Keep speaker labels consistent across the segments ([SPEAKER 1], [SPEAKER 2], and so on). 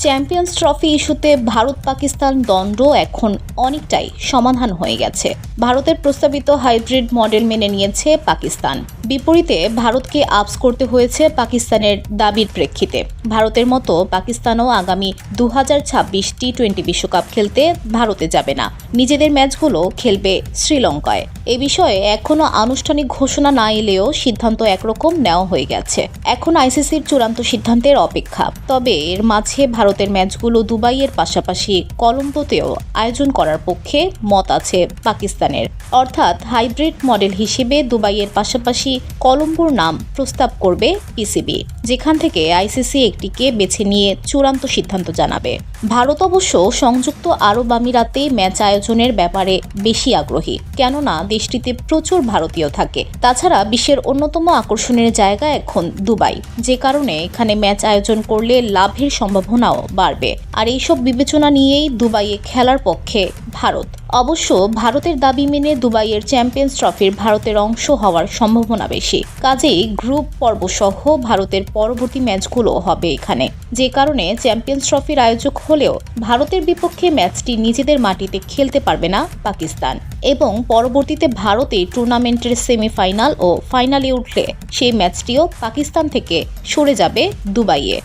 [SPEAKER 1] Champions trophy ইস্যুতে ভারত পাকিস্তান দ্বন্দ্ব এখন অনেকটাই সমাধান হয়ে গেছে। ভারতের প্রস্তাবিত হাইব্রিড মডেল মেনে নিয়েছে পাকিস্তান। বিপরীতে ভারতকে আপস করতে হয়েছে পাকিস্তানের দাবির প্রেক্ষিতে। ভারতের মতো পাকিস্তানও আগামী 2026 টি-20 বিশ্বকাপ খেলতে ভারতে যাবে না, নিজেদের ম্যাচগুলো খেলবে শ্রীলঙ্কায়। এ বিষয়ে এখনও আনুষ্ঠানিক ঘোষণা না এলেও সিদ্ধান্ত একরকম নেওয়া হয়ে গেছে। এখন আইসিসির চূড়ান্ত সিদ্ধান্তের অপেক্ষা। তবে এর মাঝে ভারতের ম্যাচগুলো দুবাইয়ের পাশাপাশি কলম্বোতেও আয়োজন করার পক্ষে মত আছে পাকিস্তানের। অর্থাৎ হাইব্রিড মডেল হিসেবে দুবাইয়ের পাশাপাশি কলম্বোর নাম প্রস্তাব করবে পিসিবি, যেখান থেকে আইসিসি একটিকে বেছে নিয়ে চূড়ান্ত সিদ্ধান্ত জানাবে। ভারত অবশ্য সংযুক্ত আরব আমিরাতে ম্যাচ আয়োজনের ব্যাপারে বেশি আগ্রহী, কেননা দেশটিতে প্রচুর ভারতীয় থাকে। তাছাড়া বিশ্বের অন্যতম আকর্ষণের জায়গা এখন দুবাই, যে কারণে এখানে ম্যাচ আয়োজন করলে লাভের সম্ভাবনাও বাড়বে। আর এইসব বিবেচনা নিয়েই দুবাইয়ে খেলার পক্ষে ভারত। অবশ্য ভারতের দাবি মেনে দুবাইয়ের চ্যাম্পিয়ন্স ট্রফির ভারতের অংশ হওয়ার সম্ভাবনা বেশি। কাজেই গ্রুপ পর্ব সহ ভারতের পরবর্তী ম্যাচগুলো হবে এখানে, যে কারণে চ্যাম্পিয়ন্স ট্রফির আয়োজক হলেও ভারতের বিপক্ষে ম্যাচটি নিজেদের মাটিতে খেলতে পারবে না পাকিস্তান, এবং পরবর্তীতে ভারতে টুর্নামেন্টের সেমিফাইনাল ও ফাইনালে উঠলে সেই ম্যাচটিও পাকিস্তান থেকে সরে যাবে দুবাইয়ে।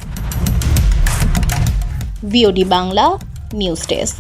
[SPEAKER 1] VOD Bangla news desk.